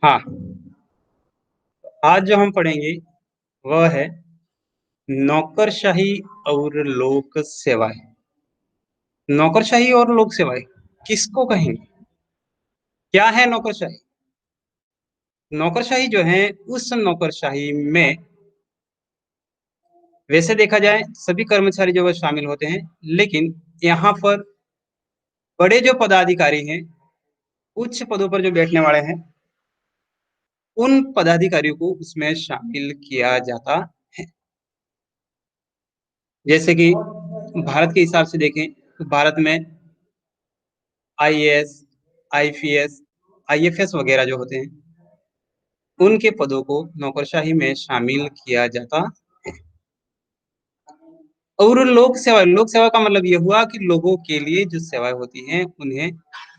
हाँ, आज जो हम पढ़ेंगे वह है नौकरशाही और लोक सेवाएं। नौकरशाही और लोक सेवाएं किसको कहेंगे? क्या है नौकरशाही? नौकरशाही जो है, उस नौकरशाही में वैसे देखा जाए सभी कर्मचारी जो है शामिल होते हैं, लेकिन यहाँ पर बड़े जो पदाधिकारी हैं, उच्च पदों पर जो बैठने वाले हैं, उन पदाधिकारियों को उसमें शामिल किया जाता है। जैसे कि भारत के हिसाब से देखें तो भारत में आईएएस, आईपीएस, आईएफएस वगैरह जो होते हैं, उनके पदों को नौकरशाही में शामिल किया जाता है। और लोक सेवा का मतलब ये हुआ कि लोगों के लिए जो सेवाएं होती हैं उन्हें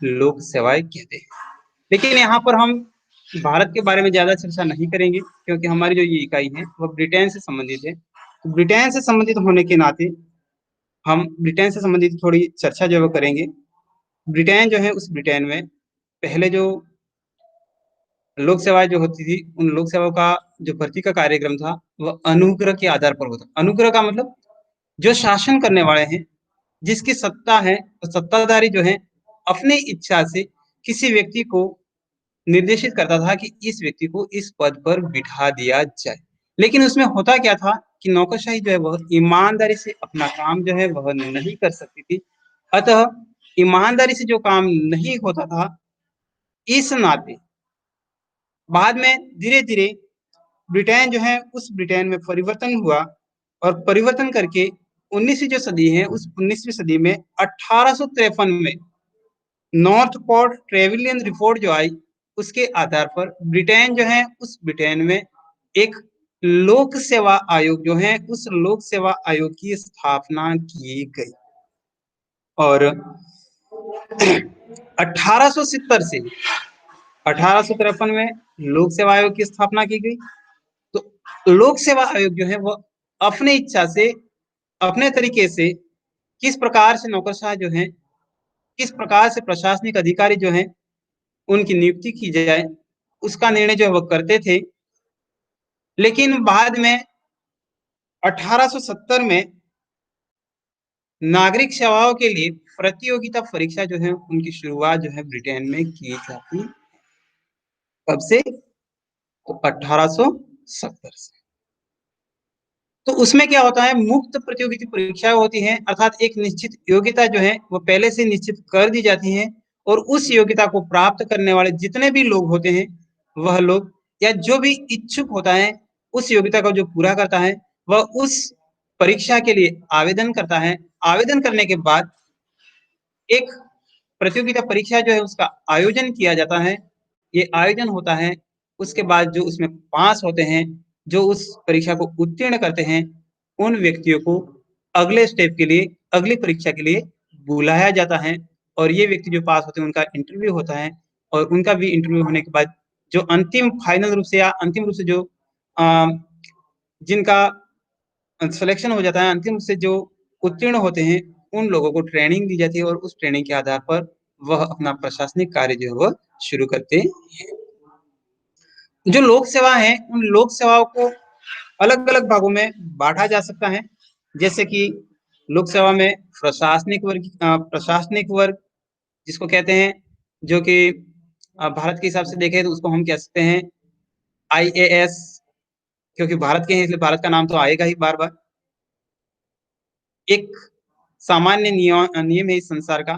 लोक सेवाएं कहते हैं। लेकिन यहाँ पर हम भारत के बारे में ज्यादा चर्चा नहीं करेंगे, क्योंकि हमारी जो ये इकाई है वह ब्रिटेन से संबंधित है। तो ब्रिटेन से संबंधित होने के नाते हम ब्रिटेन से संबंधित थोड़ी चर्चा जो है करेंगे। ब्रिटेन जो है, उस ब्रिटेन में पहले जो लोक सेवाएं जो होती थी, उन लोक सेवाओं का जो भर्ती का कार्यक्रम था वह अनुग्रह के आधार पर होता। अनुग्रह का मतलब जो शासन करने वाले हैं, जिसकी सत्ता है, तो सत्ताधारी जो है अपनी इच्छा से किसी व्यक्ति को निर्देशित करता था कि इस व्यक्ति को इस पद पर बिठा दिया जाए। लेकिन उसमें होता क्या था कि नौकरशाही जो है वह ईमानदारी से अपना काम जो है वह नहीं कर सकती थी। अतः ईमानदारी से जो काम नहीं होता था, इस नाते बाद में धीरे धीरे ब्रिटेन जो है, उस ब्रिटेन में परिवर्तन हुआ। और परिवर्तन करके 19वीं जो सदी है, उस 19वीं सदी में 1853 में नॉर्थ पोर्ट ट्रेविलियन रिपोर्ट जो आई, उसके आधार पर ब्रिटेन जो है, उस ब्रिटेन में एक लोक सेवा आयोग जो है, उस लोक सेवा आयोग की स्थापना की गई। और 1870 से 1853 में लोक सेवा आयोग की स्थापना की गई। तो लोक सेवा आयोग जो है वो अपने इच्छा से, अपने तरीके से किस प्रकार से नौकरशाह जो है, किस प्रकार से प्रशासनिक अधिकारी जो है उनकी नियुक्ति की जाए, उसका निर्णय जो है वो करते थे। लेकिन बाद में 1870 में नागरिक सेवाओं के लिए प्रतियोगिता परीक्षा जो है उनकी शुरुआत जो है ब्रिटेन में की जाती। कब से? तो 1870 से। तो उसमें क्या होता है, मुक्त प्रतियोगिता परीक्षाएं होती हैं, अर्थात एक निश्चित योग्यता जो है वो पहले से निश्चित कर दी जाती है। और उस योग्यता को प्राप्त करने वाले जितने भी लोग होते हैं, वह लोग या जो भी इच्छुक होता है उस योग्यता को जो पूरा करता है, वह उस परीक्षा के लिए आवेदन करता है। आवेदन करने के बाद एक प्रतियोगिता परीक्षा जो है उसका आयोजन किया जाता है। ये आयोजन होता है, उसके बाद जो उसमें पास होते हैं, जो उस परीक्षा को उत्तीर्ण करते हैं, उन व्यक्तियों को अगले स्टेप के लिए, अगली परीक्षा के लिए बुलाया जाता है। और ये व्यक्ति जो पास होते हैं उनका इंटरव्यू होता है। और उनका भी इंटरव्यू होने के बाद जो अंतिम फाइनल रूप से या अंतिम रूप से जो जिनका सिलेक्शन हो जाता है, अंतिम रूप से जो उत्तीर्ण होते हैं, उन लोगों को ट्रेनिंग दी जाती है। और उस ट्रेनिंग के आधार पर वह अपना प्रशासनिक कार्य जो है वह शुरू करते हैं। जो लोक सेवा है, उन लोक सेवाओं को अलग अलग भागों में बांटा जा सकता है। जैसे कि लोक सेवा में प्रशासनिक वर्ग जिसको कहते हैं, जो कि भारत के हिसाब से देखें तो उसको हम कह सकते हैं आईएएस, क्योंकि भारत के हैं इसलिए भारत का नाम तो आएगा ही बार बार। एक सामान्य नियम है इस संसार का,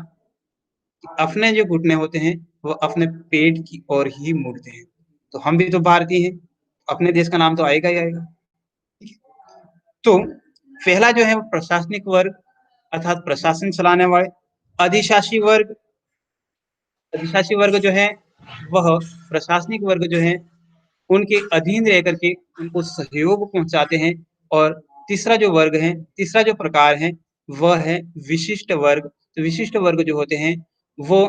अपने जो घुटने होते हैं वो अपने पेट की ओर ही मुड़ते हैं। तो हम भी तो भारतीय हैं, अपने देश का नाम तो आएगा ही आएगा। तो पहला जो है वो प्रशासनिक वर्ग, अर्थात प्रशासन चलाने वाले। अधिशासी वर्ग, अधिशासी वर्ग जो है वह प्रशासनिक वर्ग जो है उनके अधीन रह करके उनको सहयोग पहुंचाते हैं। और तीसरा जो वर्ग है, तीसरा जो प्रकार है, वह है विशिष्ट वर्ग। तो विशिष्ट वर्ग जो होते हैं वो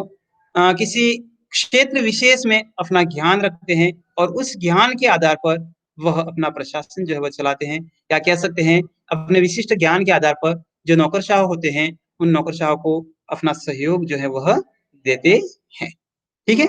किसी क्षेत्र विशेष में अपना ज्ञान रखते हैं, और उस ज्ञान के आधार पर वह अपना प्रशासन जो है वह चलाते हैं। या कह सकते हैं अपने विशिष्ट ज्ञान के आधार पर जो नौकरशाह होते हैं, उन नौकरशाह को अपना सहयोग जो है वह देते हैं। ठीक है।